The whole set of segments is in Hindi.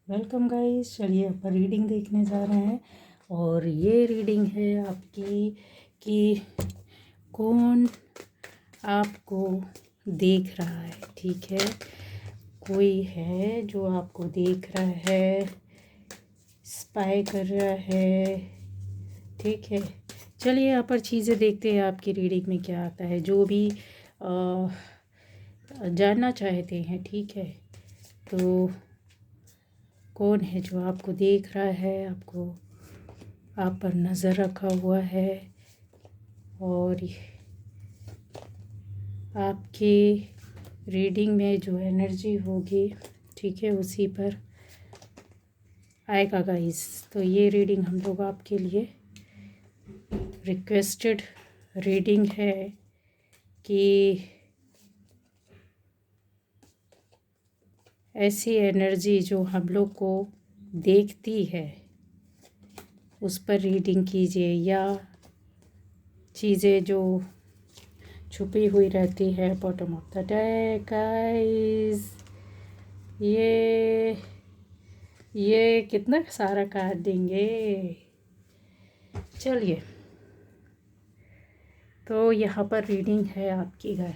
Welcome guys. चलिए अपन रीडिंग देखने जा रहे हैं और ये रीडिंग है आपकी कि कौन आपको देख रहा है। ठीक है, कोई है जो आपको देख रहा है, स्पाई कर रहा है। ठीक है, चलिए यहाँ पर चीज़ें देखते हैं आपकी रीडिंग में क्या आता है, जो भी जानना चाहते हैं। ठीक है, तो कौन है जो आपको देख रहा है, आपको आप पर नज़र रखा हुआ है और आपकी रीडिंग में जो एनर्जी होगी, ठीक है, उसी पर आएगा गाइस। तो ये रीडिंग हम लोग आपके लिए रिक्वेस्टेड रीडिंग है कि ऐसी एनर्जी जो हम लोग को देखती है उस पर रीडिंग कीजिए, या चीज़ें जो छुपी हुई रहती है। Bottom of the deck guys, ये कितना सारा कार्ड देंगे। चलिए, तो यहाँ पर रीडिंग है आपकी गाय,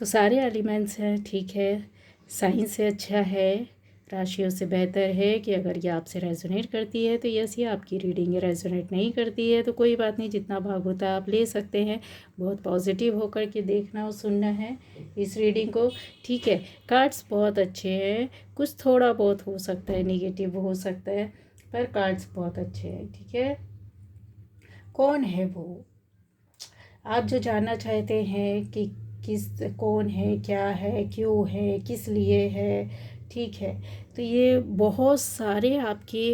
तो सारे एलिमेंट्स हैं। ठीक है, साइंस से अच्छा है, राशियों से बेहतर है कि अगर ये आपसे रेजोनेट करती है तो यस, ये आपकी रीडिंग है। रेजोनेट नहीं करती है तो कोई बात नहीं, जितना भाग होता है आप ले सकते हैं। बहुत पॉजिटिव होकर के देखना और सुनना है इस रीडिंग को। ठीक है, कार्ड्स बहुत अच्छे हैं, कुछ थोड़ा बहुत हो सकता है नेगेटिव हो सकता है, पर कार्ड्स बहुत अच्छे हैं। ठीक है, कौन है वो आप जो जानना चाहते हैं कि कौन है, क्या है, क्यों है, किस लिए है। ठीक है, तो ये बहुत सारे आपके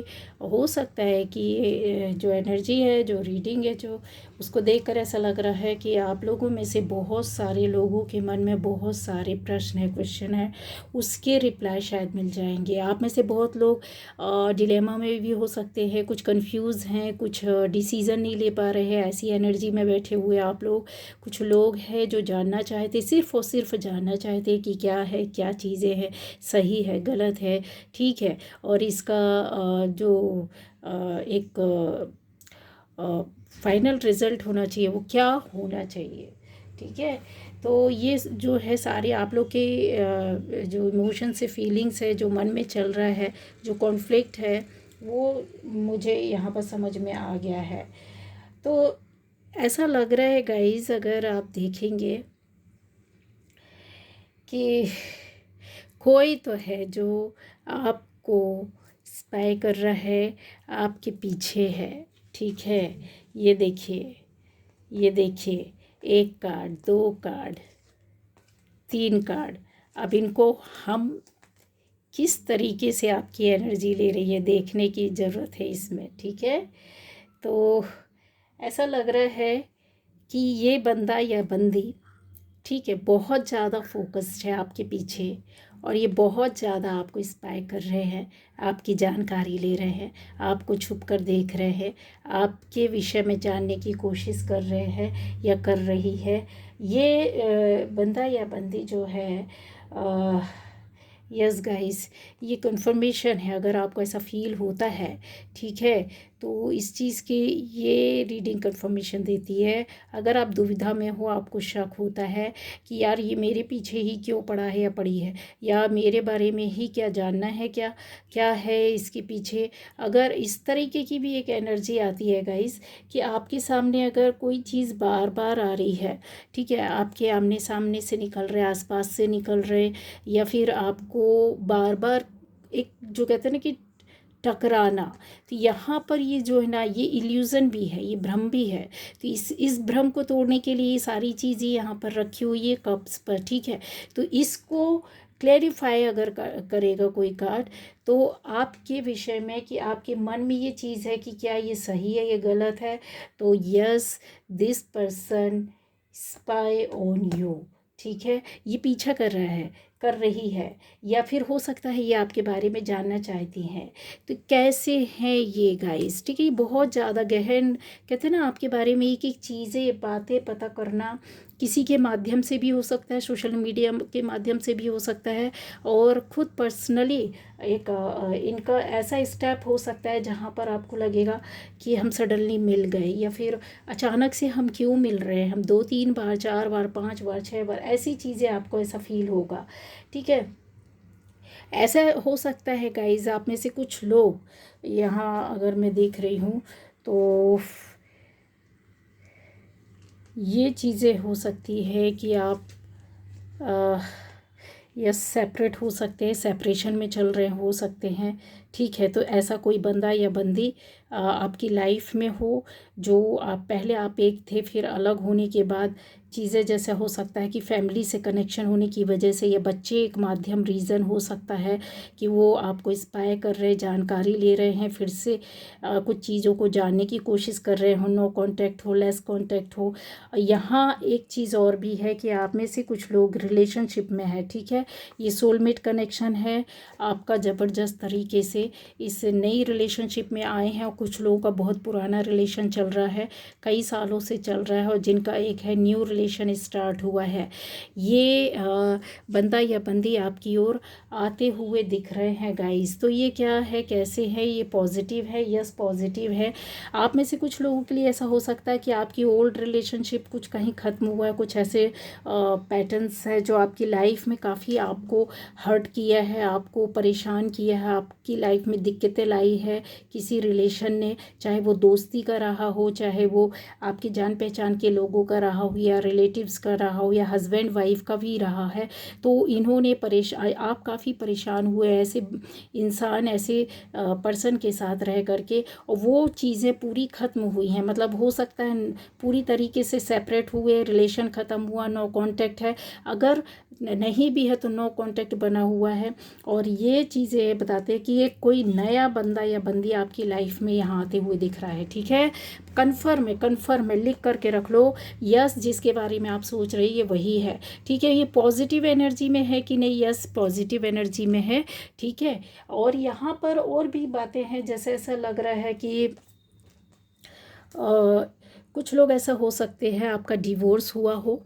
हो सकता है कि ये जो एनर्जी है, जो रीडिंग है, जो उसको देखकर ऐसा लग रहा है कि आप लोगों में से बहुत सारे लोगों के मन में बहुत सारे प्रश्न है, क्वेश्चन है, उसके रिप्लाई शायद मिल जाएंगे। आप में से बहुत लोग डिलेमा में भी हो सकते हैं, कुछ कंफ्यूज हैं, कुछ डिसीज़न नहीं ले पा रहे हैं, ऐसी एनर्जी में बैठे हुए आप लोग। कुछ लोग हैं जो जानना चाहते, सिर्फ़ और सिर्फ जानना चाहते कि क्या है, क्या चीज़ें हैं, सही है, गलत है। ठीक है, और इसका जो एक फाइनल रिज़ल्ट होना चाहिए, वो क्या होना चाहिए। ठीक है, तो ये जो है सारे आप लोग के जो इमोशन से फीलिंग्स है, जो मन में चल रहा है, जो कॉन्फ्लिक्ट है, वो मुझे यहाँ पर समझ में आ गया है। तो ऐसा लग रहा है गाइस, अगर आप देखेंगे कि कोई तो है जो आपको स्पाई कर रहा है, आपके पीछे है। ठीक है, ये देखिए, ये देखिए, एक कार्ड, दो कार्ड, तीन कार्ड। अब इनको हम किस तरीके से आपकी एनर्जी ले रही है देखने की ज़रूरत है इसमें। ठीक है, तो ऐसा लग रहा है कि ये बंदा या बंदी, ठीक है, बहुत ज़्यादा फोकस्ड है आपके पीछे, और ये बहुत ज़्यादा आपको स्पाई कर रहे हैं, आपकी जानकारी ले रहे हैं, आपको छुप कर देख रहे हैं, आपके विषय में जानने की कोशिश कर रहे हैं या कर रही है। ये बंदा या बंदी जो है, यस गाइस, ये कंफर्मेशन है। अगर आपको ऐसा फील होता है, ठीक है, तो इस चीज़ की ये रीडिंग कंफर्मेशन देती है। अगर आप दुविधा में हो, आपको शक होता है कि यार ये मेरे पीछे ही क्यों पड़ा है या पड़ी है, या मेरे बारे में ही क्या जानना है, क्या क्या है इसके पीछे, अगर इस तरीके की भी एक एनर्जी आती है गाइस, कि आपके सामने अगर कोई चीज़ बार बार आ रही है, ठीक है, आपके आमने सामने से निकल रहे, आसपास से निकल रहे, या फिर आपको बार बार एक जो कहते हैं ना कि टकराना, तो यहाँ पर ये जो है ना, ये इल्यूज़न भी है, ये भ्रम भी है। तो इस भ्रम को तोड़ने के लिए ये सारी चीज़ें यहाँ पर रखी हुई है कप्स पर। ठीक है, तो इसको क्लैरिफाई अगर करेगा कोई कार्ड, तो आपके विषय में कि आपके मन में ये चीज़ है कि क्या ये सही है, ये गलत है, तो yes, this person spy on you. ठीक है, ये पीछा कर रहा है कर रही है, या फिर हो सकता है ये आपके बारे में जानना चाहती हैं। तो कैसे हैं ये गाइस, ठीक है। ये बहुत ज़्यादा गहन, कहते हैं ना, आपके बारे में एक एक चीज़ें बातें पता करना किसी के माध्यम से भी हो सकता है, सोशल मीडिया के माध्यम से भी हो सकता है, और ख़ुद पर्सनली एक इनका ऐसा स्टेप हो सकता है जहाँ पर आपको लगेगा कि हम सडनली मिल गए, या फिर अचानक से हम क्यों मिल रहे हैं, हम 2-3 बार, 4 बार, 5 बार, 6 बार, ऐसी चीज़ें आपको ऐसा फील होगा, ठीक है। ऐसा हो सकता है गाइज, आप में से कुछ लोग यहाँ अगर मैं देख रही हूँ तो ये चीज़ें हो सकती है कि आप या सेपरेट हो सकते हैं, सेपरेशन में चल रहे हो सकते हैं, ठीक है। तो ऐसा कोई बंदा या बंदी आपकी लाइफ में हो, जो आप पहले आप एक थे, फिर अलग होने के बाद चीज़ें, जैसे हो सकता है कि फैमिली से कनेक्शन होने की वजह से, या बच्चे एक माध्यम रीज़न हो सकता है कि वो आपको इंस्पायर कर रहे, जानकारी ले रहे हैं, फिर से कुछ चीज़ों को जानने की कोशिश कर रहे हो, नो कांटेक्ट हो, लेस कांटेक्ट हो। यहाँ एक चीज़ और भी है कि आप में से कुछ लोग रिलेशनशिप में है, ठीक है। ये सोलमेट कनेक्शन है आपका, ज़बरदस्त तरीके से इस नई रिलेशनशिप में आए हैं, और कुछ लोगों का बहुत पुराना रिलेशन चल रहा है, कई सालों से चल रहा है, और जिनका एक है न्यू रिलेशन स्टार्ट हुआ है। ये बंदा या बंदी आपकी ओर आते हुए दिख रहे हैं गाइस। तो ये क्या है, कैसे है, ये पॉजिटिव है, यस पॉजिटिव है। आप में से कुछ लोगों के लिए ऐसा हो सकता है कि आपकी ओल्ड रिलेशनशिप कुछ कहीं ख़त्म हुआ है, कुछ ऐसे पैटर्न्स है जो आपकी लाइफ में काफ़ी आपको हर्ट किया है, आपको परेशान किया है, आपकी लाइफ में दिक्कतें लाई है किसी रिलेशन ने, चाहे वो दोस्ती का रहा हो, चाहे वो आपकी जान पहचान के लोगों का रहा हो, या रिलेटिव्स का रहा हो, या हस्बैंड वाइफ का भी रहा है। तो इन्होंने आप काफ़ी परेशान हुए ऐसे इंसान, ऐसे पर्सन के साथ रह करके, और वो चीज़ें पूरी ख़त्म हुई हैं। मतलब हो सकता है पूरी तरीके से सेपरेट हुए, रिलेशन ख़त्म हुआ, नो कांटेक्ट है, अगर नहीं भी है तो नो कांटेक्ट बना हुआ है। और ये चीज़ें बताते हैं कि ये कोई नया बंदा या बंदी आपकी लाइफ में यहाँ आते हुए दिख रहा है, ठीक है। कन्फर्म है, लिख करके रख लो, यस, जिसके बारे में आप सोच रही है वही है, ठीक है। ये पॉजिटिव एनर्जी में है कि नहीं, यस पॉजिटिव एनर्जी में है, ठीक है। और यहाँ पर और भी बातें हैं, जैसे ऐसा लग रहा है कि कुछ लोग ऐसा हो सकते हैं आपका डिवोर्स हुआ हो,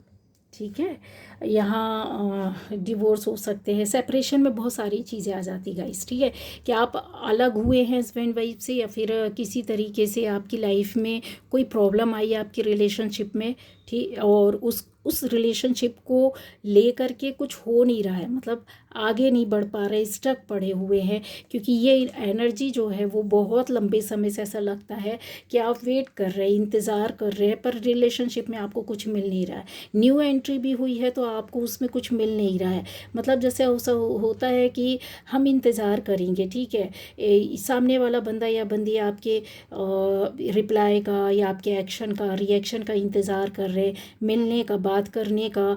ठीक है। यहाँ डिवोर्स हो सकते हैं, सेपरेशन में बहुत सारी चीज़ें आ जाती गाइस, ठीक है। कि आप अलग हुए हैं हस्बैंड वाइफ से, या फिर किसी तरीके से आपकी लाइफ में कोई प्रॉब्लम आई है आपकी रिलेशनशिप में, ठीक, और उस रिलेशनशिप को ले कर के कुछ हो नहीं रहा है, मतलब आगे नहीं बढ़ पा रहे, स्टक पड़े हुए हैं। क्योंकि ये एनर्जी जो है वो बहुत लंबे समय से ऐसा लगता है कि आप वेट कर रहे हैं, इंतज़ार कर रहे हैं, पर रिलेशनशिप में आपको कुछ मिल नहीं रहा है। न्यू एंट्री भी हुई है तो आपको उसमें कुछ मिल नहीं रहा है। मतलब जैसे होता है कि हम इंतज़ार करेंगे, ठीक है, सामने वाला बंदा या बंदी आपके रिप्लाई का या आपके एक्शन का, रिएक्शन का इंतज़ार कर रहे, मिलने का, बात करने का,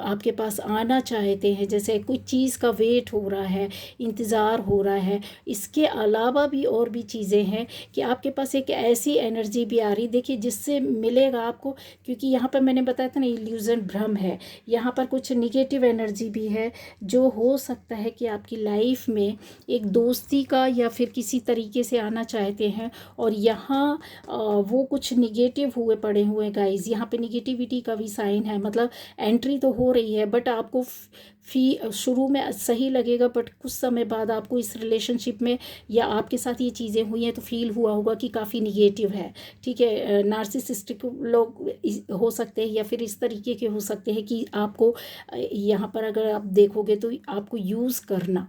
आपके पास आना चाहते हैं, जैसे कुछ चीज़ का वेट हो रहा है, इंतज़ार हो रहा है। इसके अलावा भी और भी चीज़ें हैं कि आपके पास एक ऐसी एनर्जी भी आ रही, देखिए, जिससे मिलेगा आपको। क्योंकि यहाँ पर मैंने बताया था ना, इल्यूज़न, भ्रम है, यहाँ पर कुछ निगेटिव एनर्जी भी है, जो हो सकता है कि आपकी लाइफ में एक दोस्ती का या फिर किसी तरीके से आना चाहते हैं, और यहाँ वो कुछ निगेटिव हुए पड़े हुए गाइज। यहाँ पे निगेटिविटी का भी साइन है, मतलब एंट्री तो हो रही है, बट आपको शुरू में सही लगेगा, बट कुछ समय बाद आपको इस रिलेशनशिप में या आपके साथ ये चीज़ें हुई हैं तो फील हुआ होगा कि काफ़ी निगेटिव है, ठीक है। नार्सिसिस्टिक लोग हो सकते हैं, या फिर इस तरीके के हो सकते हैं कि आपको यहाँ पर अगर आप देखोगे तो आपको यूज़ करना,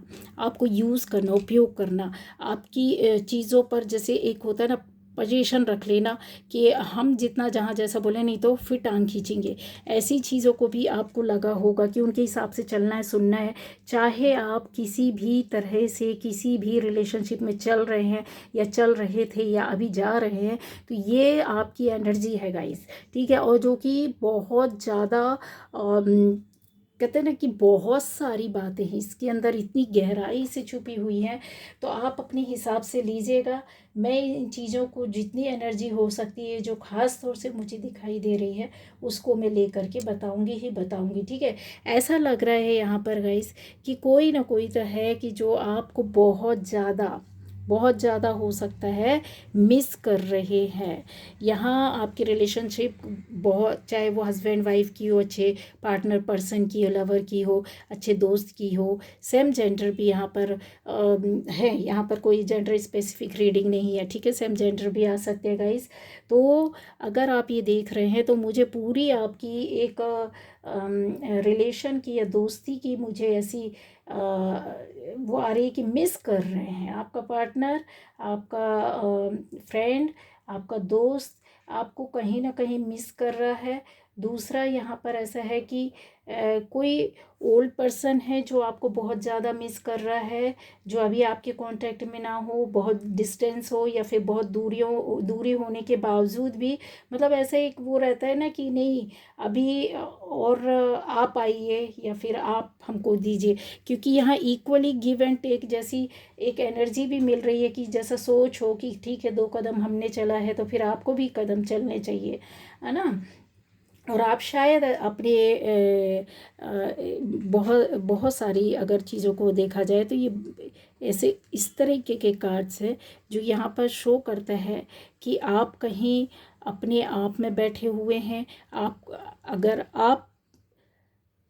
उपयोग करना, आपकी चीज़ों पर, जैसे एक होता है ना, पोजीशन रख लेना कि हम जितना जहाँ जैसा बोले, नहीं तो फिर टांग खींचेंगे। ऐसी चीज़ों को भी आपको लगा होगा कि उनके हिसाब से चलना है, सुनना है। चाहे आप किसी भी तरह से किसी भी रिलेशनशिप में चल रहे हैं, या चल रहे थे, या अभी जा रहे हैं, तो ये आपकी एनर्जी है गाइस, ठीक है। और जो कि बहुत ज़्यादा कहते हैं ना कि बहुत सारी बातें हैं इसके अंदर, इतनी गहराई से छुपी हुई हैं। तो आप अपने हिसाब से लीजिएगा। मैं इन चीज़ों को जितनी एनर्जी हो सकती है, जो ख़ास तौर से मुझे दिखाई दे रही है, उसको मैं लेकर के बताऊंगी ही बताऊंगी, ठीक है। ऐसा लग रहा है यहाँ पर गाइस कि कोई ना कोई तो है कि जो आपको बहुत ज़्यादा हो सकता है मिस कर रहे हैं। यहाँ आपकी रिलेशनशिप बहुत, चाहे वो हस्बैंड वाइफ की हो, अच्छे पार्टनर पर्सन की हो, लवर की हो, अच्छे दोस्त की हो, सेम जेंडर भी यहाँ पर है। यहाँ पर कोई जेंडर स्पेसिफिक रीडिंग नहीं है, ठीक है, सेम जेंडर भी आ सकते हैं गाइस। तो अगर आप ये देख रहे हैं तो मुझे पूरी आपकी एक रिलेशन की या दोस्ती की मुझे ऐसी वो आ रही है कि मिस कर रहे हैं आपका पार्टनर, आपका फ्रेंड, आपका दोस्त आपको कहीं ना कहीं मिस कर रहा है। दूसरा यहाँ पर ऐसा है कि कोई ओल्ड पर्सन है जो आपको बहुत ज़्यादा मिस कर रहा है, जो अभी आपके कांटेक्ट में ना हो, बहुत डिस्टेंस हो, या फिर बहुत दूरी होने के बावजूद भी, मतलब ऐसा एक वो रहता है ना कि नहीं अभी और आप आइए या फिर आप हमको दीजिए। क्योंकि यहाँ इक्वली गिव एंड टेक जैसी एक एनर्जी भी मिल रही है कि जैसा सोच हो कि ठीक है 2 कदम हमने चला है तो फिर आपको भी कदम चलने चाहिए, है ना। और आप शायद अपने बहुत बहुत सारी अगर चीज़ों को देखा जाए तो ये ऐसे इस तरीके के कार्ड्स हैं जो यहाँ पर शो करता है कि आप कहीं अपने आप में बैठे हुए हैं। आप अगर आप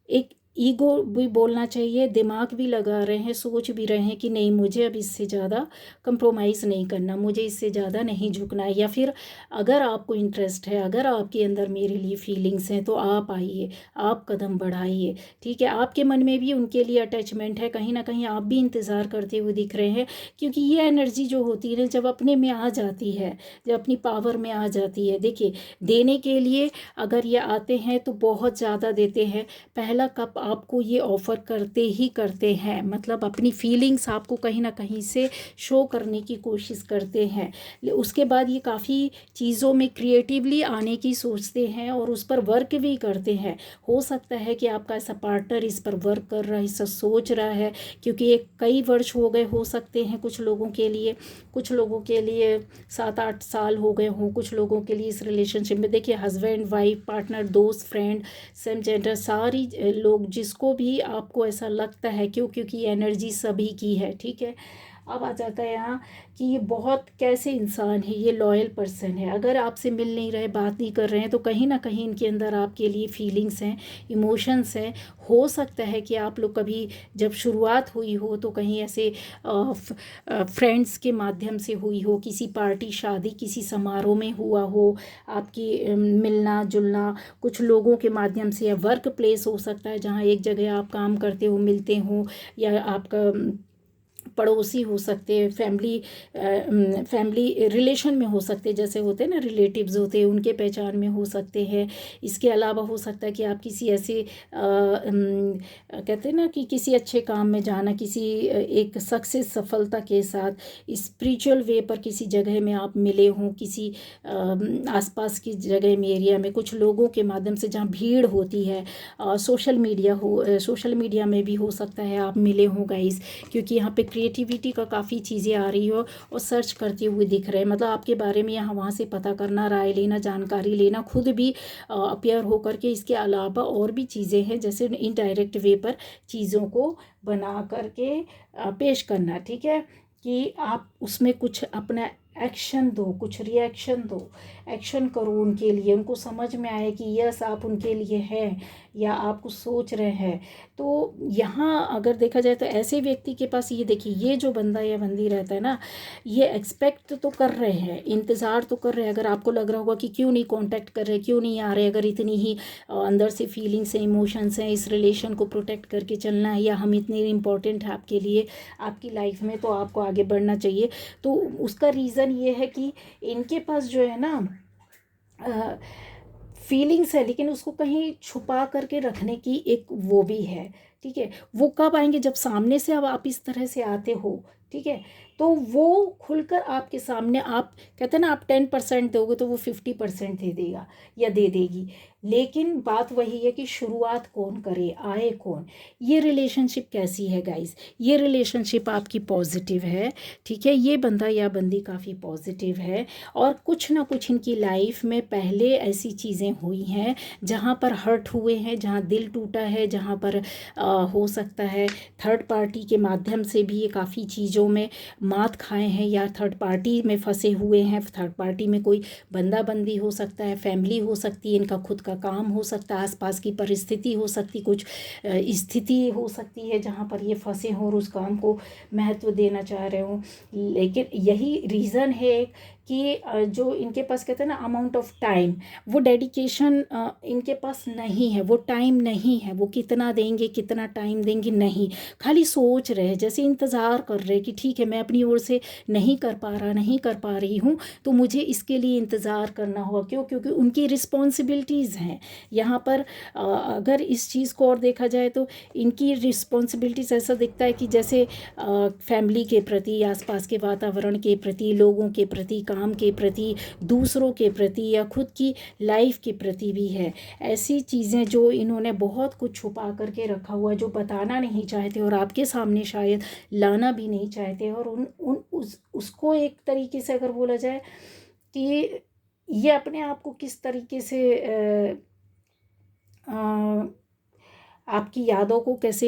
एक ईगो भी बोलना चाहिए, दिमाग भी लगा रहे हैं, सोच भी रहे हैं कि नहीं मुझे अब इससे ज़्यादा कंप्रोमाइज़ नहीं करना, मुझे इससे ज़्यादा नहीं झुकना है। या फिर अगर आपको इंटरेस्ट है, अगर आपके अंदर मेरे लिए फीलिंग्स हैं तो आप आइए, आप कदम बढ़ाइए, ठीक है। आपके मन में भी उनके लिए अटैचमेंट है, कहीं ना कहीं आप भी इंतज़ार करते हुए दिख रहे हैं। क्योंकि ये एनर्जी जो होती है जब अपने में आ जाती है, जब अपनी पावर में आ जाती है, देखिए देने के लिए अगर ये आते हैं तो बहुत ज़्यादा देते हैं। पहला कप आपको ये ऑफ़र करते ही करते हैं, मतलब अपनी फीलिंग्स आपको कहीं ना कहीं से शो करने की कोशिश करते हैं। उसके बाद ये काफ़ी चीज़ों में क्रिएटिवली आने की सोचते हैं और उस पर वर्क भी करते हैं। हो सकता है कि आपका ऐसा पार्टनर इस पर वर्क कर रहा है, इस पर सोच रहा है, क्योंकि ये कई वर्ष हो गए हो सकते हैं कुछ लोगों के लिए, कुछ लोगों के लिए 7-8 साल हो गए हों, कुछ लोगों के लिए इस रिलेशनशिप में। देखिए हस्बैंड वाइफ, पार्टनर, दोस्त, फ्रेंड, सेम जेंडर, सारी लोग जिसको भी आपको ऐसा लगता है, क्योंकि एनर्जी सभी की है, ठीक है। अब आ जाता है यहाँ कि ये बहुत कैसे इंसान है, ये लॉयल पर्सन है। अगर आपसे मिल नहीं रहे, बात नहीं कर रहे हैं तो कहीं ना कहीं इनके अंदर आपके लिए फीलिंग्स हैं, इमोशंस हैं। हो सकता है कि आप लोग कभी जब शुरुआत हुई हो तो कहीं ऐसे फ्रेंड्स के माध्यम से हुई हो, किसी पार्टी, शादी, किसी समारोह में हुआ हो आपकी मिलना जुलना, कुछ लोगों के माध्यम से, या वर्क प्लेस हो सकता है जहाँ एक जगह आप काम करते हो, मिलते हो, या आपका पड़ोसी हो सकते हैं, फैमिली रिलेशन में हो सकते हैं, जैसे होते हैं ना रिलेटिव्स होते हैं, उनके पहचान में हो सकते हैं। इसके अलावा हो सकता है कि आप किसी ऐसे कहते हैं ना कि किसी अच्छे काम में जाना, किसी एक सक्सेस, सफलता के साथ स्पिरिचुअल वे पर किसी जगह में आप मिले हों, किसी आसपास की जगह में, एरिया में, कुछ लोगों के माध्यम से जहाँ भीड़ होती है, सोशल मीडिया में भी हो सकता है आप मिले हों गाइस। क्योंकि यहाँ पे क्रिएटिविटी का काफ़ी चीज़ें आ रही हो और सर्च करते हुए दिख रहे हैं, मतलब आपके बारे में यहाँ वहाँ से पता करना, राय लेना, जानकारी लेना, खुद भी अपेयर होकर के। इसके अलावा और भी चीज़ें हैं, जैसे इनडायरेक्ट वे पर चीज़ों को बना करके पेश करना, ठीक है, कि आप उसमें कुछ अपना एक्शन दो, कुछ रिएक्शन दो, एक्शन करो उनके लिए, उनको समझ में आए कि यस आप उनके लिए हैं या आप कुछ सोच रहे हैं। तो यहाँ अगर देखा जाए तो ऐसे व्यक्ति के पास, ये देखिए ये जो बंदा या बंदी रहता है ना, ये एक्सपेक्ट तो कर रहे हैं, इंतज़ार तो कर रहे हैं। अगर आपको लग रहा होगा कि क्यों नहीं कांटेक्ट कर रहे, क्यों नहीं आ रहे, अगर इतनी ही अंदर से फीलिंग्स हैं, इमोशंस हैं, इस रिलेशन को प्रोटेक्ट करके चलना है, या हम इतने इम्पोर्टेंट हैं आपके लिए, आपकी लाइफ में, तो आपको आगे बढ़ना चाहिए। तो उसका रीज़न ये है कि इनके पास जो है ना फीलिंग्स है, लेकिन उसको कहीं छुपा करके रखने की एक वो भी है, ठीक है। वो कब आएंगे? जब सामने से अब आप इस तरह से आते हो, ठीक है, तो वो खुलकर आपके सामने, आप कहते हैं ना, आप 10% दोगे तो वो 50% दे देगा या दे देगी। लेकिन बात वही है कि शुरुआत कौन करे, आए कौन। ये रिलेशनशिप कैसी है गाइस? ये रिलेशनशिप आपकी पॉजिटिव है, ठीक है। ये बंदा या बंदी काफ़ी पॉजिटिव है, और कुछ ना कुछ इनकी लाइफ में पहले ऐसी चीज़ें हुई हैं जहाँ पर हर्ट हुए हैं, जहाँ दिल टूटा है, जहाँ पर हो सकता है थर्ड पार्टी के माध्यम से भी ये काफ़ी चीज़ों में मात खाए हैं, या थर्ड पार्टी में फंसे हुए हैं। थर्ड पार्टी में कोई बंदा बंदी हो सकता है, फैमिली हो सकती है, इनका खुद का काम हो सकता है, आसपास की परिस्थिति हो सकती, कुछ स्थिति हो सकती है जहाँ पर ये फंसे हों और उस काम को महत्व देना चाह रहे हों। लेकिन यही रीज़न है कि जो इनके पास, कहते हैं ना, अमाउंट ऑफ टाइम, वो डेडिकेशन इनके पास नहीं है, वो टाइम नहीं है। वो कितना देंगे, कितना टाइम देंगे, नहीं, खाली सोच रहे हैं, जैसे इंतज़ार कर रहे हैं कि ठीक है, मैं अपनी ओर से नहीं कर पा रहा, नहीं कर पा रही हूँ, तो मुझे इसके लिए इंतज़ार करना होगा। क्यों? क्योंकि उनकी रिस्पॉन्सिबिलिटीज़ हैं यहाँ पर। अगर इस चीज़ को और देखा जाए तो इनकी रिस्पॉन्सिबिलिटीज़ ऐसा दिखता है कि जैसे फैमिली के प्रति, आसपास के वातावरण के प्रति, लोगों के प्रति, काम के प्रति, दूसरों के प्रति, या खुद की लाइफ के प्रति भी है। ऐसी चीज़ें जो इन्होंने बहुत कुछ छुपा करके रखा हुआ है, जो बताना नहीं चाहते और आपके सामने शायद लाना भी नहीं चाहते, और उसको एक तरीके से अगर बोला जाए कि ये अपने आप को किस तरीके से आपकी यादों को कैसे,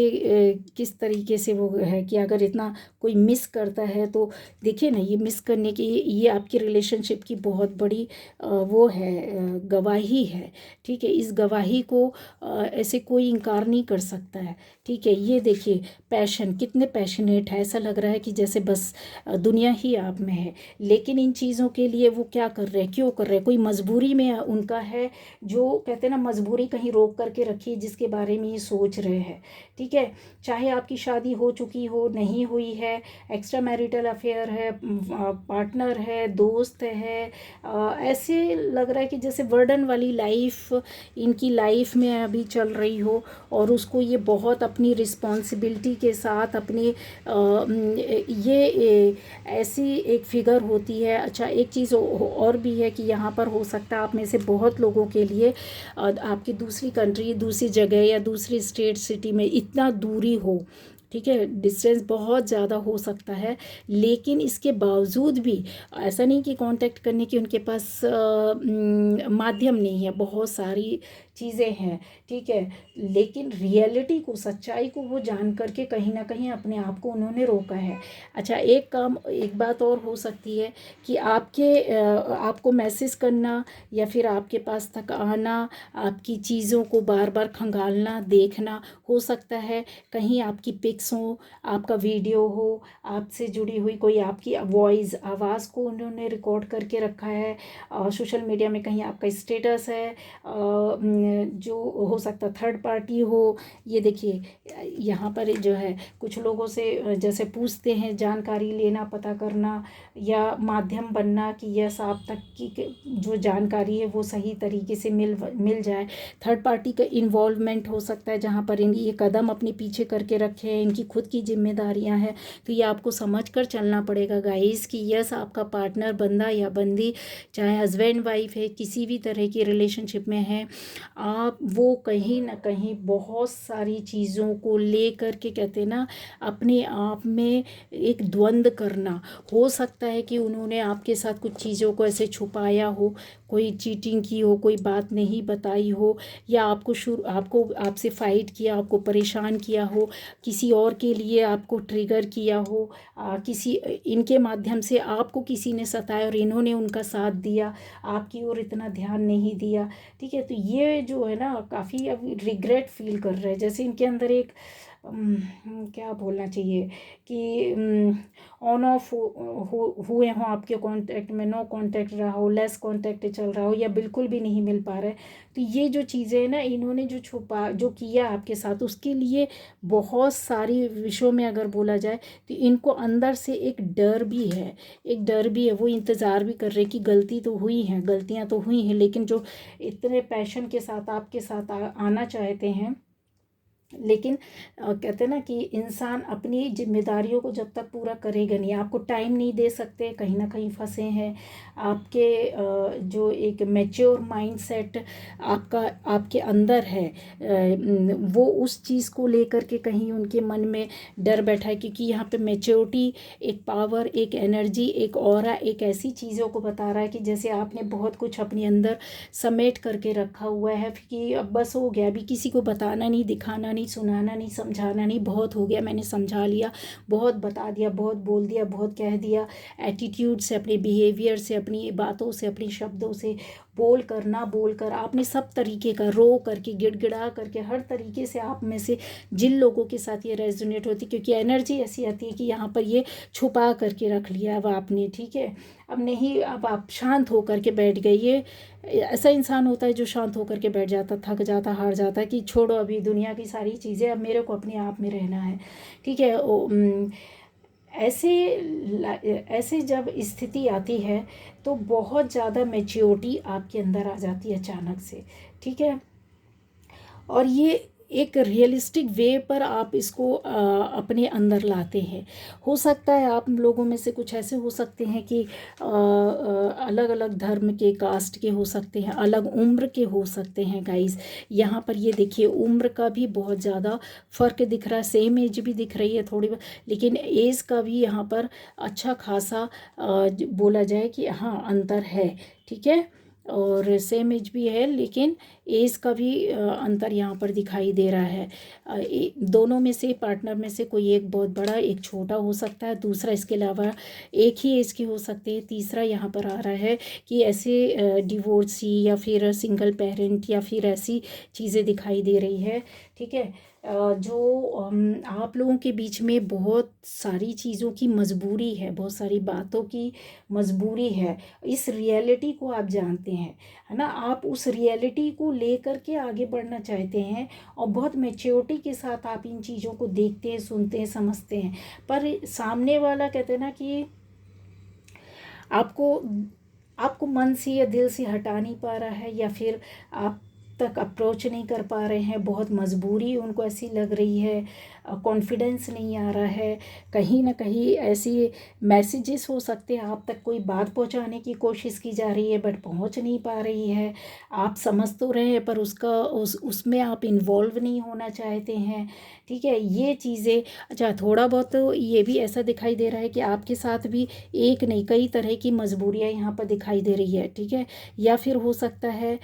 किस तरीके से वो है कि अगर इतना कोई मिस करता है तो देखिए ना, ये मिस करने की, ये आपकी रिलेशनशिप की बहुत बड़ी वो है, गवाही है, ठीक है। इस गवाही को ऐसे कोई इनकार नहीं कर सकता है, ठीक है। ये देखिए पैशन, कितने पैशनेट है, ऐसा लग रहा है कि जैसे बस दुनिया ही आप में है। लेकिन इन चीज़ों के लिए वो क्या कर रहे हैं, क्यों कर रहे हैं? कोई मजबूरी में उनका है, जो कहते हैं ना, मजबूरी कहीं रोक करके रखी, जिसके बारे में ये सोच रहे हैं, ठीक है। चाहे आपकी शादी हो चुकी हो, नहीं हुई है, एक्स्ट्रा मैरिटल अफेयर है, पार्टनर है, दोस्त है, ऐसे लग रहा है कि जैसे वर्डन वाली लाइफ इनकी लाइफ में अभी चल रही हो, और उसको ये बहुत अपनी रिस्पॉन्सिबिलिटी के साथ अपनी ये ऐसी एक फिगर होती है। अच्छा, एक चीज़ और भी है कि यहाँ पर हो सकता है आप में से बहुत लोगों के लिए आपकी दूसरी कंट्री, दूसरी जगह या दूसरी स्टेट, सिटी में इतना दूरी हो, ठीक है, डिस्टेंस बहुत ज़्यादा हो सकता है, लेकिन इसके बावजूद भी ऐसा नहीं कि कांटेक्ट करने की उनके पास माध्यम नहीं है, बहुत सारी चीज़ें हैं, ठीक है। लेकिन रियलिटी को, सच्चाई को वो जान करके कहीं ना कहीं अपने आप को उन्होंने रोका है। अच्छा, एक बात और हो सकती है कि आपको मैसेज करना या फिर आपके पास तक आना, आपकी चीज़ों को बार बार खंगालना, देखना, हो सकता है कहीं आपकी पिक्स हो, आपका वीडियो हो, आपसे जुड़ी हुई कोई आपकी वॉइस, आवाज़ को उन्होंने रिकॉर्ड करके रखा है, सोशल मीडिया में कहीं आपका स्टेटस है, जो हो सकता थर्ड पार्टी हो। ये देखिए यहाँ पर जो है, कुछ लोगों से जैसे पूछते हैं, जानकारी लेना, पता करना, या माध्यम बनना कि यस आप तक की जो जानकारी है वो सही तरीके से मिल जाए। थर्ड पार्टी का इन्वॉल्वमेंट हो सकता है, जहाँ पर ये कदम अपने पीछे करके रखे हैं, इनकी खुद की जिम्मेदारियां हैं। तो ये आपको समझ कर चलना पड़ेगा गाइस कि यस आपका पार्टनर, बंदा या बंदी, चाहे हस्बैंड वाइफ है, किसी भी तरह की रिलेशनशिप में है, आप वो कहीं ना कहीं बहुत सारी चीज़ों को ले कर के, कहते हैं ना, अपने आप में एक द्वंद्व करना। हो सकता है कि उन्होंने आपके साथ कुछ चीज़ों को ऐसे छुपाया हो, कोई चीटिंग की हो, कोई बात नहीं बताई हो, या आपको आपसे फाइट किया, आपको परेशान किया हो, किसी और के लिए आपको ट्रिगर किया हो, किसी इनके माध्यम से आपको किसी ने सताया और इन्होंने उनका साथ दिया, आपकी ओर इतना ध्यान नहीं दिया, ठीक है। तो ये जो है ना, काफ़ी अब रिग्रेट फील कर रहे हैं, जैसे इनके अंदर एक क्या बोलना चाहिए कि ऑन ऑफ हुए हों आपके कांटेक्ट में, नो कांटेक्ट रहा हो, लेस कांटेक्ट चल रहा हो, या बिल्कुल भी नहीं मिल पा रहा है। तो ये जो चीज़ें हैं ना, इन्होंने जो किया आपके साथ, उसके लिए बहुत सारी विषयों में अगर बोला जाए तो इनको अंदर से एक डर भी है, एक डर भी है। वो इंतज़ार भी कर रहे कि गलती तो हुई है, गलतियाँ तो हुई हैं, लेकिन जो इतने पैशन के साथ आपके साथ आना चाहते हैं, लेकिन कहते हैं ना कि इंसान अपनी जिम्मेदारियों को जब तक पूरा करेगा नहीं, आपको टाइम नहीं दे सकते, कहीं ना कहीं फंसे हैं। आपके जो एक मैच्योर माइंडसेट आपका आपके अंदर है, वो उस चीज़ को लेकर के कहीं उनके मन में डर बैठा है, क्योंकि यहाँ पे मैच्योरिटी एक पावर, एक एनर्जी, एक ऑरा, एक ऐसी चीज़ों को बता रहा है कि जैसे आपने बहुत कुछ अपने अंदर समेट करके रखा हुआ है कि अब बस हो गया, अभी किसी को बताना नहीं, दिखाना नहीं, सुनाना नहीं, समझाना नहीं, बहुत हो गया, मैंने समझा लिया, बहुत बता दिया, बहुत बोल दिया, बहुत कह दिया। एटीट्यूड से, अपने बिहेवियर से, अपनी बातों से, अपने शब्दों से, बोल कर ना बोल कर आपने सब तरीके का, रो करके, गिड़गिड़ा करके, हर तरीके से आप में से जिन लोगों के साथ ये रेजोनेट होती, क्योंकि एनर्जी ऐसी आती है कि यहाँ पर ये छुपा करके रख लिया अब आपने, ठीक है, अब नहीं, अब आप शांत होकर के बैठ गए। ये ऐसा इंसान होता है जो शांत होकर के बैठ जाता, थक जाता, हार जाता है कि छोड़ो अभी दुनिया की सारी चीज़ें, अब मेरे को अपने आप में रहना है, ठीक है। ऐसे ऐसे जब स्थिति आती है तो बहुत ज़्यादा मैच्योरिटी आपके अंदर आ जाती है अचानक से, ठीक है। और ये एक रियलिस्टिक वे पर आप इसको अपने अंदर लाते हैं। हो सकता है आप लोगों में से कुछ ऐसे हो सकते हैं कि अलग अलग धर्म के, कास्ट के हो सकते हैं, अलग उम्र के हो सकते हैं गाइस। यहाँ पर ये देखिए, उम्र का भी बहुत ज़्यादा फ़र्क दिख रहा है, सेम एज भी दिख रही है थोड़ी बहुत, लेकिन एज का भी यहाँ पर अच्छा खासा बोला जाए कि हाँ अंतर है, ठीक है। और सेम एज भी है, लेकिन एज का भी अंतर यहाँ पर दिखाई दे रहा है। दोनों में से, पार्टनर में से कोई एक बहुत बड़ा, एक छोटा हो सकता है, दूसरा इसके अलावा एक ही एज के हो सकते हैं, तीसरा यहाँ पर आ रहा है कि ऐसे डिवोर्सी या फिर सिंगल पेरेंट या फिर ऐसी चीज़ें दिखाई दे रही है, ठीक है। जो आप लोगों के बीच में बहुत सारी चीज़ों की मजबूरी है, बहुत सारी बातों की मजबूरी है, इस रियलिटी को आप जानते हैं, है ना। आप उस रियलिटी को लेकर के आगे बढ़ना चाहते हैं और बहुत मैच्योरिटी के साथ आप इन चीज़ों को देखते हैं, सुनते हैं, समझते हैं, पर सामने वाला कहते हैं ना कि आपको आपको मन से या दिल से हटा नहीं पा रहा है, या फिर आप तक अप्रोच नहीं कर पा रहे हैं, बहुत मजबूरी उनको ऐसी लग रही है, कॉन्फिडेंस नहीं आ रहा है, कहीं ना कहीं ऐसी मैसेजेस हो सकते हैं आप तक, कोई बात पहुंचाने की कोशिश की जा रही है बट पहुंच नहीं पा रही है, आप समझ तो रहे हैं पर उसमें आप इन्वॉल्व नहीं होना चाहते हैं, ठीक है। ये चीज़ें, अच्छा थोड़ा बहुत तो ये भी ऐसा दिखाई दे रहा है कि आपके साथ भी एक नहीं कई तरह की मजबूरियां यहाँ पर दिखाई दे रही है, ठीक है। या फिर हो सकता है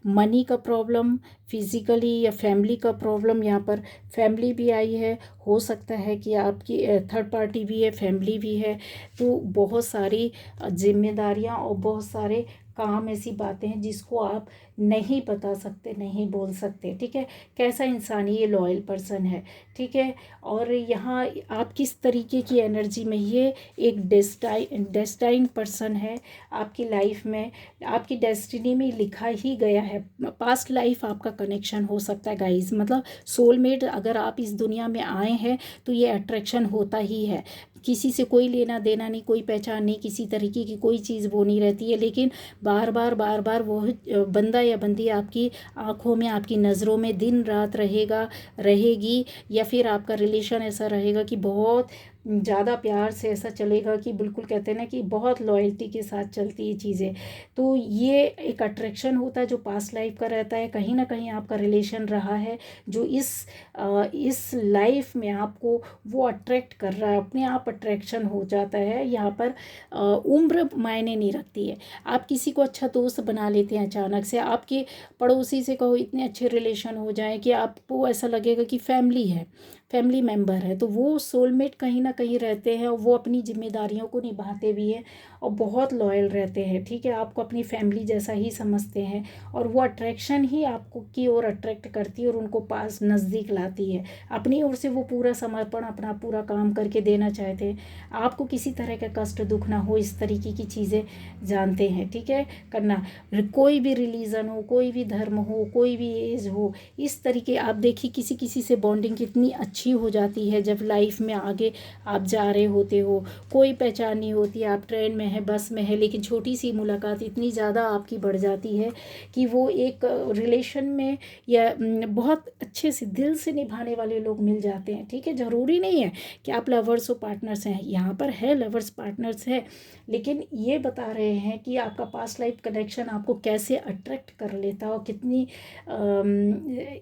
मनी का प्रॉब्लम, फिज़िकली या फैमिली का प्रॉब्लम, यहाँ पर फैमिली भी आई है, हो सकता है कि आपकी थर्ड पार्टी भी है, फैमिली भी है, तो बहुत सारी जिम्मेदारियाँ और बहुत सारे काम, ऐसी बातें हैं जिसको आप नहीं बता सकते, नहीं बोल सकते, ठीक है। कैसा इंसान ये लॉयल पर्सन है, ठीक है। और यहाँ आप किस तरीके की एनर्जी में, ये एक डेस्टाइन पर्सन है आपकी लाइफ में, आपकी डेस्टिनी में लिखा ही गया है, पास्ट लाइफ आपका कनेक्शन हो सकता है गाइज, मतलब सोलमेट अगर आप इस दुनिया में आए हैं तो ये अट्रैक्शन होता ही है, किसी से कोई लेना देना नहीं, कोई पहचान नहीं, किसी तरीके की कोई चीज़ वो नहीं रहती है, लेकिन बार बार वो बंदा या बंदी आपकी आंखों में, आपकी नज़रों में दिन रात रहेगी, या फिर आपका रिलेशन ऐसा रहेगा कि बहुत ज़्यादा प्यार से ऐसा चलेगा कि बिल्कुल कहते हैं ना कि बहुत लॉयल्टी के साथ चलती है चीज़ें। तो ये एक अट्रैक्शन होता है जो पास्ट लाइफ का रहता है, कहीं ना कहीं आपका रिलेशन रहा है जो इस लाइफ में आपको वो अट्रैक्ट कर रहा है, अपने आप अट्रैक्शन हो जाता है। यहाँ पर उम्र मायने नहीं रखती है, आप किसी को अच्छा दोस्त बना लेते हैं अचानक से, आपके पड़ोसी से कहो इतने अच्छे रिलेशन हो जाए कि आपको ऐसा लगेगा कि फैमिली है, फैमिली मेम्बर है, तो वो सोलमेट कहीं ना कहीं रहते हैं और वो अपनी जिम्मेदारियों को निभाते भी हैं और बहुत लॉयल रहते हैं, ठीक है। आपको अपनी फैमिली जैसा ही समझते हैं और वो अट्रैक्शन ही आपको की ओर अट्रैक्ट करती है और उनको पास नज़दीक लाती है, अपनी ओर से वो पूरा समर्पण, अपना पूरा काम करके देना चाहते हैं, आपको किसी तरह का कष्ट दुख ना हो, इस तरीके की चीज़ें जानते हैं, ठीक है। करना, कोई भी रिलीजन हो, कोई भी धर्म हो, कोई भी एज हो, इस तरीके आप देखिए किसी किसी से बॉन्डिंग कितनी अच्छी हो जाती है जब लाइफ में आगे आप जा रहे होते हो, कोई पहचान नहीं होती, आप ट्रेन में हैं, बस में है, लेकिन छोटी सी मुलाकात इतनी ज़्यादा आपकी बढ़ जाती है कि वो एक रिलेशन में या बहुत अच्छे से दिल से निभाने वाले लोग मिल जाते हैं। ठीक है, ज़रूरी नहीं है कि आप लवर्स हो पार्टनर्स हैं, यहाँ पर है लवर्स पार्टनर्स है, लेकिन ये बता रहे हैं कि आपका पास्ट लाइफ कनेक्शन आपको कैसे अट्रैक्ट कर लेता हो, कितनी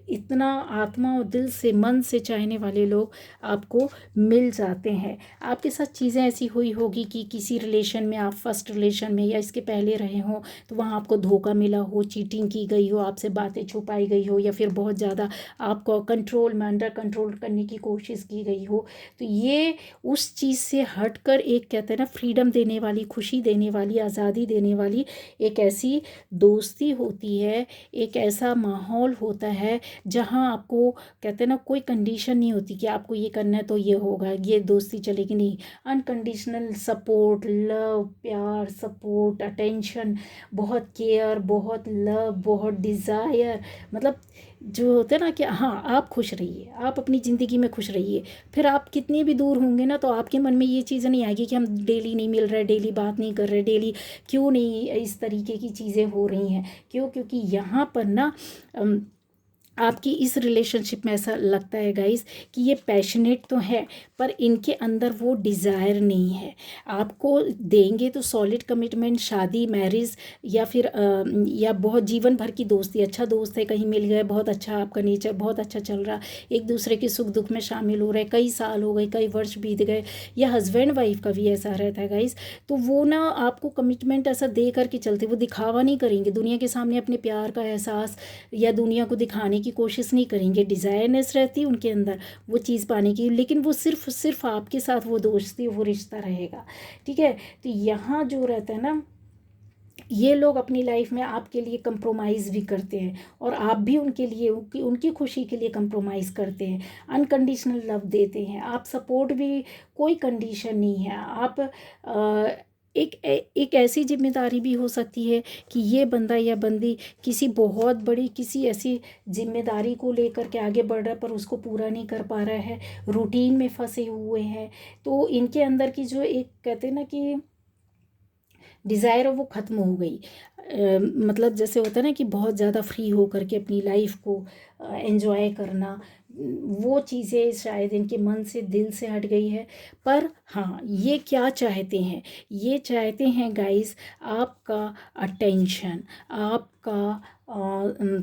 इतना आत्मा और दिल से मन से चाहने वाले लोग आपको मिल जाते हैं। आपके साथ चीज़ें ऐसी हुई होगी कि किसी रिलेशन में, आप फर्स्ट रिलेशन में या इसके पहले रहे हो, तो वहाँ आपको धोखा मिला हो, चीटिंग की गई हो, आपसे बातें छुपाई गई हो, या फिर बहुत ज़्यादा आपको कंट्रोल में, अंडर कंट्रोल करने की कोशिश की गई हो। तो ये उस चीज़ से हटकर एक कहते हैं ना फ्रीडम देने वाली, खुशी देने वाली, आज़ादी देने वाली एक ऐसी दोस्ती होती है, एक ऐसा माहौल होता है जहाँ आपको कहते हैं ना कोई कंडीशन नहीं होती कि आपको ये करना है तो ये होगा, ये दोस्ती चलेगी, नहीं। अनकंडीशनल सपोर्ट, लव, प्यार, सपोर्ट, अटेंशन, बहुत केयर, बहुत लव, बहुत डिज़ायर, मतलब जो होते हैं ना कि हाँ आप खुश रहिए, आप अपनी ज़िंदगी में खुश रहिए। फिर आप कितने भी दूर होंगे ना तो आपके मन में ये चीज़ें नहीं आएगी कि हम डेली नहीं मिल रहे, डेली बात नहीं कर रहे, डेली क्यों नहीं इस तरीके की चीज़ें हो रही हैं। क्यों? क्योंकि यहाँ पर ना आपकी इस रिलेशनशिप में ऐसा लगता है गाइस कि ये पैशनेट तो है पर इनके अंदर वो डिज़ायर नहीं है। आपको देंगे तो सॉलिड कमिटमेंट, शादी, मैरिज, या फिर या बहुत जीवन भर की दोस्ती, अच्छा दोस्त है, कहीं मिल गए, बहुत अच्छा आपका नेचर बहुत अच्छा चल रहा, एक दूसरे के सुख दुख में शामिल हो रहे, कई साल हो गए, कई वर्ष बीत गए, या हस्बैंड वाइफ का भी ऐसा रहता है गाइस। तो वो ना आपको कमिटमेंट ऐसा दे करके चलते, वो दिखावा नहीं करेंगे दुनिया के सामने अपने प्यार का एहसास, या दुनिया को दिखाने की कोशिश नहीं करेंगे। डिज़ायरनेस रहती है उनके अंदर वो चीज़ पाने की, लेकिन वो सिर्फ आपके साथ वो दोस्ती, वो रिश्ता रहेगा। ठीक है, तो यहाँ जो रहता है ना, ये लोग अपनी लाइफ में आपके लिए कंप्रोमाइज़ भी करते हैं और आप भी उनके लिए, उनकी खुशी के लिए कंप्रोमाइज़ करते हैं, अनकंडीशनल लव देते हैं, आप सपोर्ट भी, कोई कंडीशन नहीं है। आप एक ऐसी जिम्मेदारी भी हो सकती है कि ये बंदा या बंदी किसी बहुत बड़ी, किसी ऐसी जिम्मेदारी को लेकर के आगे बढ़ रहा है पर उसको पूरा नहीं कर पा रहा है, रूटीन में फंसे हुए हैं, तो इनके अंदर की जो एक कहते हैं ना कि डिज़ायर वो ख़त्म हो गई। मतलब जैसे होता है ना कि बहुत ज़्यादा फ्री हो करके अपनी लाइफ को एंजॉय करना, वो चीज़ें शायद इनके मन से, दिल से हट गई है। पर हाँ, ये क्या चाहते हैं, ये चाहते हैं गाइस आपका अटेंशन, आपका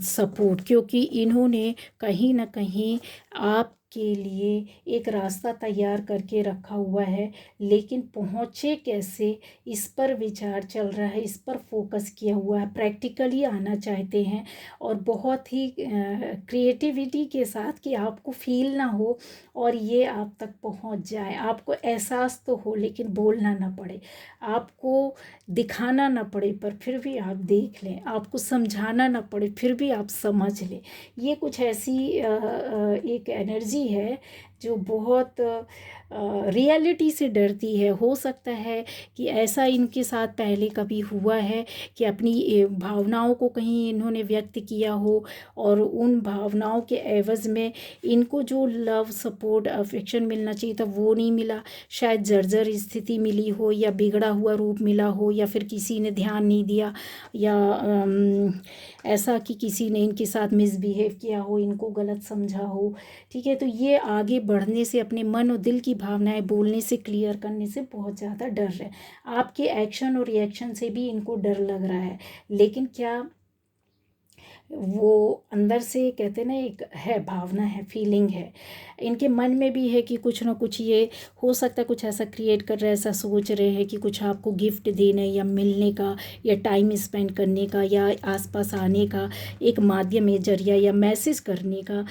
सपोर्ट, क्योंकि इन्होंने कहीं ना कहीं आपके लिए एक रास्ता तैयार करके रखा हुआ है, लेकिन पहुँचे कैसे इस पर विचार चल रहा है, इस पर फोकस किया हुआ है, प्रैक्टिकली आना चाहते हैं और बहुत ही क्रिएटिविटी के साथ कि आपको फील ना हो और ये आप तक पहुंच जाए, आपको एहसास तो हो लेकिन बोलना ना पड़े, आपको दिखाना ना पड़े पर फिर भी आप देख लें, आपको समझाना ना पड़े फिर भी आप समझ लें। ये कुछ ऐसी एक एनर्जी है जो बहुत रियलिटी से डरती है। हो सकता है कि ऐसा इनके साथ पहले कभी हुआ है कि अपनी भावनाओं को कहीं इन्होंने व्यक्त किया हो और उन भावनाओं के एवज़ में इनको जो लव, सपोर्ट, अफेक्शन मिलना चाहिए था वो नहीं मिला, शायद जर्जर स्थिति मिली हो या बिगड़ा हुआ रूप मिला हो, या फिर किसी ने ध्यान नहीं दिया, या ऐसा कि किसी ने इनके साथ मिसबिहेव किया हो, इनको गलत समझा हो। ठीक है, तो ये आगे बढ़ने से, अपने मन और दिल की भावनाएं बोलने से, क्लियर करने से बहुत ज़्यादा डर रहे हैं। आपके एक्शन और रिएक्शन से भी इनको डर लग रहा है, लेकिन क्या वो अंदर से कहते हैं ना एक है, भावना है, फीलिंग है, इनके मन में भी है कि कुछ ना कुछ ये हो सकता है, कुछ ऐसा क्रिएट कर रहे हैं, ऐसा सोच रहे हैं कि कुछ आपको गिफ्ट देने या मिलने का या टाइम स्पेंड करने का या आसपास आने का एक माध्यम है, जरिया, या मैसेज करने का,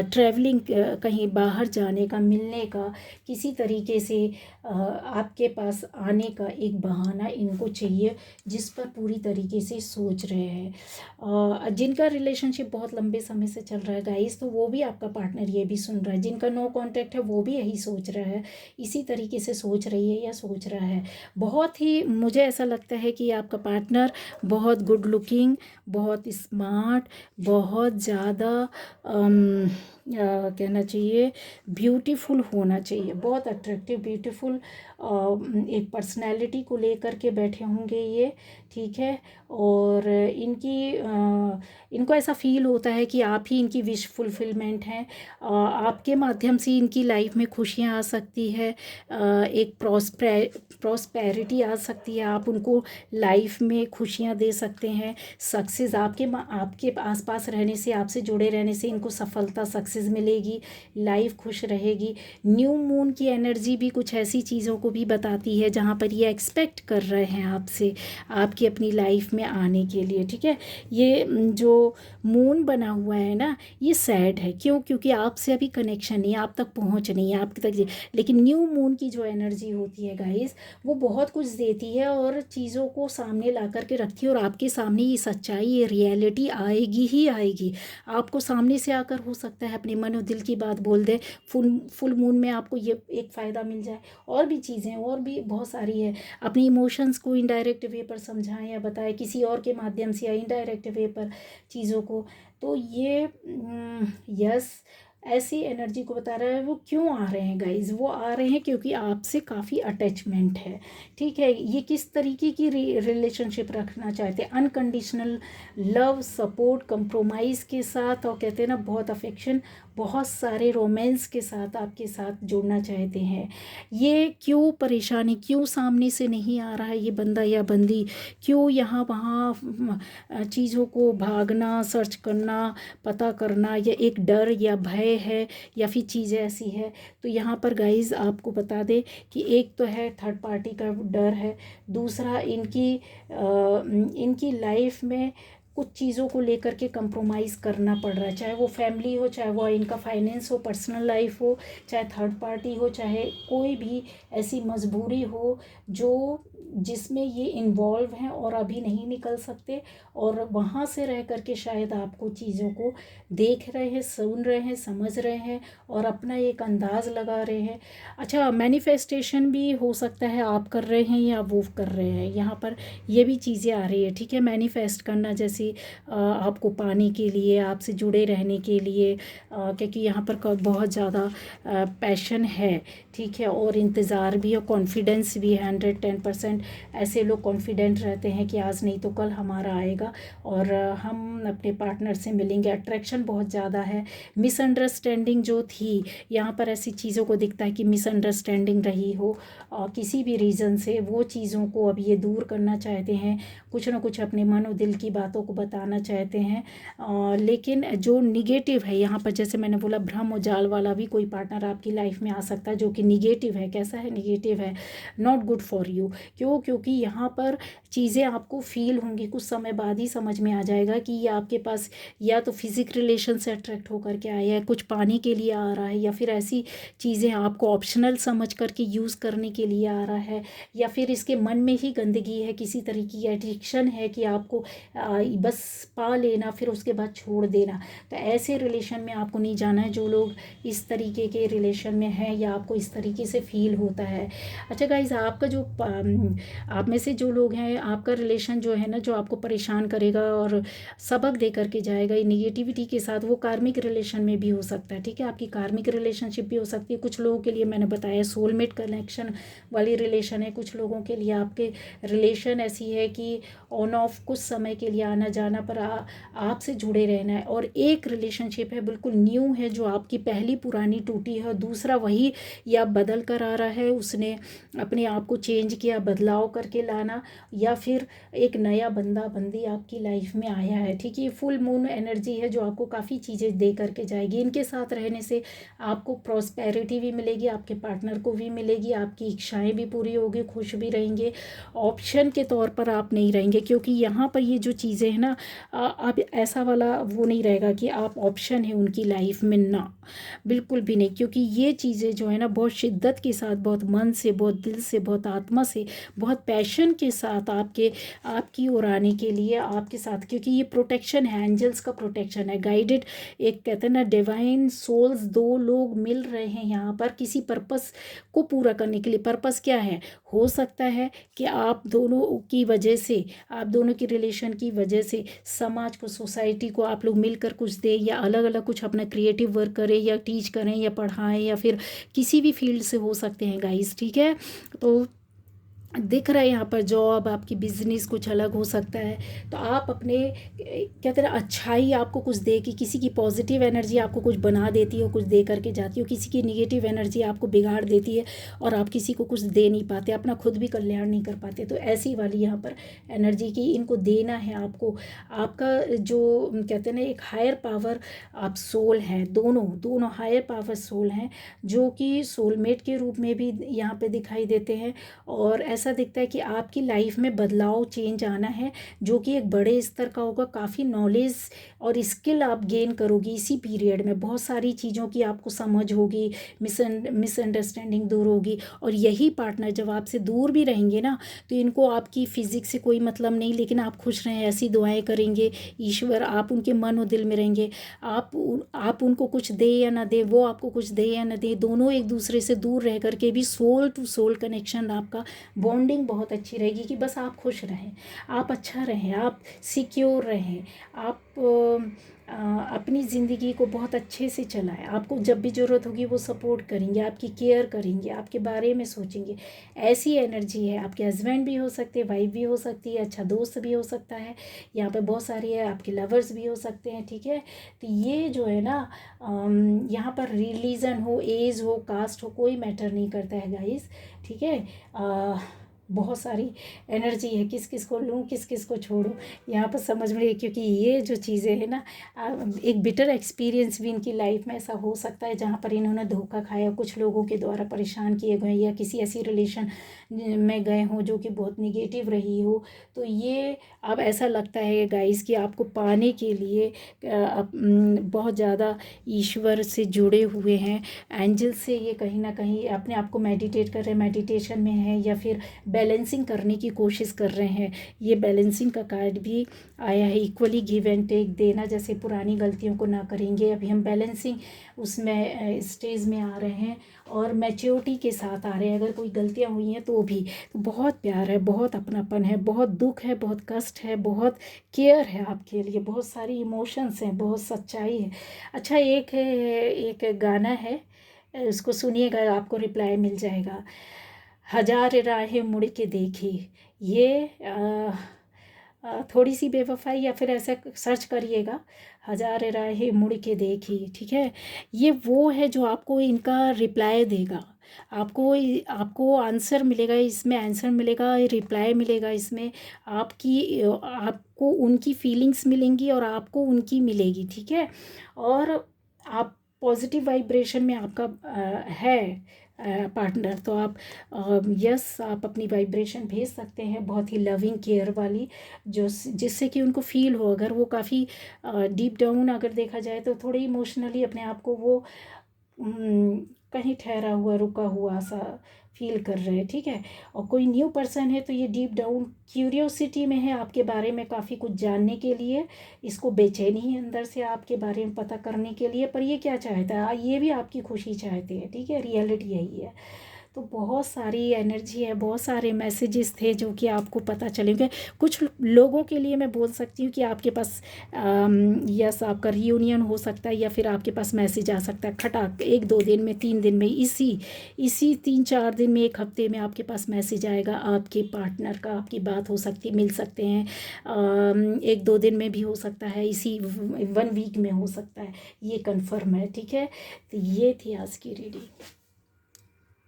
ट्रैवलिंग, कहीं बाहर जाने का, मिलने का, किसी तरीके से आपके पास आने का एक बहाना इनको चाहिए, जिस पर पूरी तरीके से सोच रहे हैं। जिनका रिलेशनशिप बहुत लंबे समय से चल रहा है गाइस, तो वो भी आपका पार्टनर ये भी सुन रहा है, जिनका नो कांटेक्ट है वो भी यही सोच रहा है, इसी तरीके से सोच रही है या सोच रहा है। बहुत ही मुझे ऐसा लगता है कि आपका पार्टनर बहुत गुड लुकिंग, बहुत स्मार्ट, बहुत ज़्यादा कहना चाहिए ब्यूटीफुल होना चाहिए, बहुत अट्रैक्टिव ब्यूटीफुल एक पर्सनैलिटी को लेकर के बैठे होंगे ये, ठीक है। और इनको ऐसा फील होता है कि आप ही इनकी विश फुलफिलमेंट हैं। आपके माध्यम से इनकी लाइफ में खुशियाँ आ सकती है, एक प्रॉस्पेरिटी आ सकती है, आप उनको लाइफ में खुशियाँ दे सकते हैं। सक्सेस आपके आसपास रहने से, आपसे जुड़े रहने से इनको सफलता सक्सेस मिलेगी, लाइफ खुश रहेगी। न्यू मून की एनर्जी भी कुछ ऐसी चीज़ों को भी बताती है जहाँ पर ये एक्सपेक्ट कर रहे हैं आपसे, आपकी अपनी लाइफ में आने के लिए, ठीक है। ये जो मून बना हुआ है ना, ये सैड है, क्यों? क्योंकि आपसे अभी कनेक्शन नहीं, आप तक पहुँच नहीं है, आप तक। लेकिन न्यू मून की जो एनर्जी होती है गाइस, वो बहुत कुछ देती है और चीज़ों को सामने ला कर के रखती है, और आपके सामने ये सच्चाई, ये रियलिटी आएगी ही आएगी। आपको सामने से आकर हो सकता है अपने मन और दिल की बात बोल दे, फुल मून में आपको ये एक फ़ायदा मिल जाए। और भी चीज़ें और भी बहुत सारी है, अपनी इमोशंस को इनडायरेक्ट वे पर समझाएं या बताएं किसी और के माध्यम से, या इनडायरेक्ट वे पर चीज़ों को। तो ये यस, ऐसी एनर्जी को बता रहा है। वो क्यों आ रहे हैं गाइज? वो आ रहे हैं क्योंकि आपसे काफ़ी अटैचमेंट है, ठीक है। ये किस तरीके की रिलेशनशिप रखना चाहते हैं? अनकंडीशनल लव, सपोर्ट, कंप्रोमाइज़ के साथ, और कहते हैं ना बहुत अफेक्शन, बहुत सारे रोमांस के साथ आपके साथ जुड़ना चाहते हैं। ये क्यों परेशानी, क्यों सामने से नहीं आ रहा है ये बंदा या बंदी? क्यों यहाँ वहाँ चीज़ों को भागना, सर्च करना, पता करना, या एक डर या भय है, या फिर चीज़ ऐसी है? तो यहाँ पर गाइज आपको बता दें कि एक तो है थर्ड पार्टी का डर है, दूसरा इनकी लाइफ में कुछ चीज़ों को लेकर के कंप्रोमाइज़ करना पड़ रहा है, चाहे वो फैमिली हो, चाहे वो इनका फाइनेंस हो, पर्सनल लाइफ हो, चाहे थर्ड पार्टी हो, चाहे कोई भी ऐसी मजबूरी हो जिसमें ये इन्वॉल्व हैं और अभी नहीं निकल सकते, और वहाँ से रह कर के शायद आपको चीज़ों को देख रहे हैं, सुन रहे हैं, समझ रहे हैं, और अपना एक अंदाज़ लगा रहे हैं। अच्छा, मैनिफेस्टेशन भी हो सकता है आप कर रहे हैं या वो कर रहे हैं, यहाँ पर ये भी चीज़ें आ रही है, ठीक है। मैनिफेस्ट करना, जैसे आपको पाने के लिए, आपसे जुड़े रहने के लिए, क्योंकि यहाँ पर बहुत ज़्यादा पैशन है, ठीक है, और इंतज़ार भी, और कॉन्फिडेंस भी है 110%। ऐसे लोग कॉन्फिडेंट रहते हैं कि आज नहीं तो कल हमारा आएगा और हम अपने पार्टनर से मिलेंगे। अट्रैक्शन बहुत ज़्यादा है। मिसअंडरस्टैंडिंग जो थी, यहाँ पर ऐसी चीज़ों को दिखता है कि मिसअंडरस्टैंडिंग रही हो किसी भी रीज़न से, वो चीज़ों को अब ये दूर करना चाहते हैं, कुछ ना कुछ अपने मन और दिल की बातों को बताना चाहते हैं। लेकिन जो निगेटिव है यहाँ पर, जैसे मैंने बोला, भ्रम और जाल वाला भी कोई पार्टनर आपकी लाइफ में आ सकता है जो कि निगेटिव है। कैसा है? निगेटिव है, नॉट गुड फॉर यू। क्यों? क्योंकि यहाँ पर चीज़ें आपको फील होंगी, कुछ समय बाद ही समझ में आ जाएगा कि ये आपके पास या तो फिजिक रिलेशन से अट्रैक्ट होकर के आया है, कुछ पाने के लिए आ रहा है, या फिर ऐसी चीज़ें आपको ऑप्शनल समझ करके यूज़ करने के लिए आ रहा है, या फिर इसके मन में ही गंदगी है, किसी तरीके की एडिक्शन है कि आपको बस पा लेना फिर उसके बाद छोड़ देना। तो ऐसे रिलेशन में आपको नहीं जाना है, जो लोग इस तरीके के रिलेशन में हैं या आपको इस तरीके से फील होता है। अच्छा गाइज, आपका जो आप में से जो लोग हैं, आपका रिलेशन जो है ना, जो आपको परेशान करेगा और सबक दे करके जाएगा ये निगेटिविटी के साथ, वो कार्मिक रिलेशन में भी हो सकता है, ठीक है। आपकी कार्मिक रिलेशनशिप भी हो सकती है। कुछ लोगों के लिए मैंने बताया सोलमेट कनेक्शन वाली रिलेशन है, कुछ लोगों के लिए आपके रिलेशन ऐसी है कि ऑन ऑफ कुछ समय के लिए आना जाना पर आपसे जुड़े रहना है। और एक रिलेशनशिप है बिल्कुल न्यू है, जो आपकी पहली पुरानी टूटी है, और दूसरा वही या बदल कर आ रहा है, उसने अपने आप को चेंज किया, बदलाव करके लाना, या फिर एक नया बंदा बंदी आपकी लाइफ में आया है, ठीक है। फुल मून एनर्जी है जो आपको काफ़ी चीज़ें दे करके जाएगी। इनके साथ रहने से आपको प्रॉस्पेरिटी भी मिलेगी, आपके पार्टनर को भी मिलेगी, आपकी इच्छाएं भी पूरी होगी, खुश भी रहेंगे। ऑप्शन के तौर पर आप नहीं रहेंगे, क्योंकि यहाँ पर ये जो चीज़ें हैं ना, आप ऐसा वाला वो नहीं रहेगा कि आप ऑप्शन है उनकी लाइफ में, ना, बिल्कुल भी नहीं। क्योंकि ये चीज़ें जो है ना, बहुत शिद्दत के साथ, बहुत मन से, बहुत दिल से, बहुत आत्मा से, बहुत पैशन के साथ आपकी ओर आने के लिए आपके साथ, क्योंकि ये प्रोटेक्शन है, एंजल्स का प्रोटेक्शन है, गाइडेड, एक कहते हैं ना डिवाइन सोल्स, दो लोग मिल रहे हैं यहाँ पर किसी पर्पस को पूरा करने के लिए। पर्पस क्या है? हो सकता है कि आप दोनों की वजह से, आप दोनों की रिलेशन की वजह से समाज को, सोसाइटी को आप लोग मिलकर कुछ दें, या अलग अलग कुछ अपना क्रिएटिव वर्क करें, या टीच करें, या पढ़ाएं, या फिर किसी भी फील्ड से हो सकते हैं गाइस, ठीक है। तो दिख रहा है यहाँ पर जॉब, आपकी बिजनेस कुछ अलग हो सकता है। तो आप अपने कहते हैं अच्छाई आपको कुछ दे, कि किसी की पॉजिटिव एनर्जी आपको कुछ बना देती है, कुछ दे करके जाती है, किसी की निगेटिव एनर्जी आपको बिगाड़ देती है और आप किसी को कुछ दे नहीं पाते, अपना खुद भी कल्याण नहीं कर पाते। तो ऐसी वाली यहाँ पर एनर्जी की इनको देना है आपको। आपका जो कहते हैं ना एक हायर पावर, आप सोल हैं, दोनों हायर पावर सोल हैं, जो कि सोलमेट के रूप में भी यहाँ पे दिखाई देते हैं। और ऐसा दिखता है कि आपकी लाइफ में बदलाव, चेंज आना है, जो कि एक बड़े स्तर का होगा। काफ़ी नॉलेज और स्किल आप गेन करोगी इसी पीरियड में, बहुत सारी चीज़ों की आपको समझ होगी, मिसअंडरस्टैंडिंग दूर होगी। और यही पार्टनर जब आपसे दूर भी रहेंगे ना, तो इनको आपकी फिजिक्स से कोई मतलब नहीं, लेकिन आप खुश रहें ऐसी दुआएं करेंगे ईश्वर, आप उनके मन और दिल में रहेंगे। आप उनको कुछ दे या ना दे, वो आपको कुछ दे या ना दे, दोनों एक दूसरे से दूर रह करके भी सोल टू सोल कनेक्शन, आपका बॉन्डिंग बहुत अच्छी रहेगी कि बस आप खुश रहें, आप अच्छा रहें, आप सिक्योर रहें, आप अपनी ज़िंदगी को बहुत अच्छे से चलाएं। आपको जब भी ज़रूरत होगी वो सपोर्ट करेंगे, आपकी केयर करेंगे, आपके बारे में सोचेंगे। ऐसी एनर्जी है। आपके हस्बैंड भी हो सकते हैं, वाइफ भी हो सकती है, अच्छा दोस्त भी हो सकता है, यहाँ पे बहुत सारी है, आपके लवर्स भी हो सकते हैं, ठीक है। तो ये जो है ना, यहाँ पर रिलीजन हो, एज हो, कास्ट हो, कोई मैटर नहीं करता है गाइस, ठीक है। बहुत सारी एनर्जी है, किस किस को लूँ किस किस को छोड़ूं, यहाँ पर समझ में, क्योंकि ये जो चीज़ें हैं ना, एक बिटर एक्सपीरियंस भी इनकी लाइफ में ऐसा हो सकता है जहाँ पर इन्होंने धोखा खाया, कुछ लोगों के द्वारा परेशान किए गए, या किसी ऐसी रिलेशन में गए हों जो कि बहुत निगेटिव रही हो। तो ये अब ऐसा लगता है गाइस कि आपको पाने के लिए बहुत ज़्यादा ईश्वर से जुड़े हुए हैं, एंजल से ये कहीं ना कहीं अपने आप को मेडिटेट कर रहे हैं, मेडिटेशन में है, या फिर बैलेंसिंग करने की कोशिश कर रहे हैं। ये बैलेंसिंग का कार्ड भी आया है, इक्वली गिव एंड टेक, देना, जैसे पुरानी गलतियों को ना करेंगे, अभी हम बैलेंसिंग उसमें स्टेज में आ रहे हैं, और मैच्योरिटी के साथ आ रहे हैं। अगर कोई गलतियां हुई हैं तो भी, तो बहुत प्यार है, बहुत अपनापन है, बहुत दुख है, बहुत कष्ट है, बहुत केयर है आपके लिए, बहुत सारी इमोशंस हैं, बहुत सच्चाई है। अच्छा, एक गाना है, उसको सुनिएगा, आपको रिप्लाई मिल जाएगा। हजार राहें मुड़ के देखी, ये थोड़ी सी बेवफाई, या फिर ऐसा सर्च करिएगा, हजार राहें मुड़ के देखी, ठीक है। ये वो है जो आपको इनका रिप्लाई देगा, आपको आंसर मिलेगा, इसमें आंसर मिलेगा, रिप्लाई मिलेगा, इसमें आपको उनकी फीलिंग्स मिलेंगी और आपको उनकी मिलेगी, ठीक है। और आप पॉजिटिव वाइब्रेशन में आपका है पार्टनर, तो आप यस, आप अपनी वाइब्रेशन भेज सकते हैं, बहुत ही लविंग केयर वाली, जिससे कि उनको फील हो। अगर वो काफ़ी डीप डाउन अगर देखा जाए तो थोड़े इमोशनली अपने आप को वो कहीं ठहरा हुआ, रुका हुआ सा फील कर रहे हैं, ठीक है। और कोई न्यू पर्सन है तो ये डीप डाउन क्यूरियोसिटी में है आपके बारे में, काफ़ी कुछ जानने के लिए, इसको बेचैनी है अंदर से आपके बारे में पता करने के लिए। पर ये क्या चाहता है? ये भी आपकी खुशी चाहते हैं, ठीक है, रियलिटी यही है। तो बहुत सारी एनर्जी है, बहुत सारे मैसेजेस थे जो कि आपको पता चलेंगे। कुछ लोगों के लिए मैं बोल सकती हूँ कि आपके पास यस, आपका रियूनियन हो सकता है, या फिर आपके पास मैसेज आ सकता है खटाक 1-2 दिन में, 3 दिन में, इसी 3-4 दिन में, 1 हफ्ते में आपके पास मैसेज आएगा आपके पार्टनर का, आपकी बात हो सकती है, मिल सकते हैं, 1-2 दिन में भी हो सकता है, इसी 1 वीक में हो सकता है, ये कन्फर्म है, ठीक है। तो ये थी आज की रीडिंग।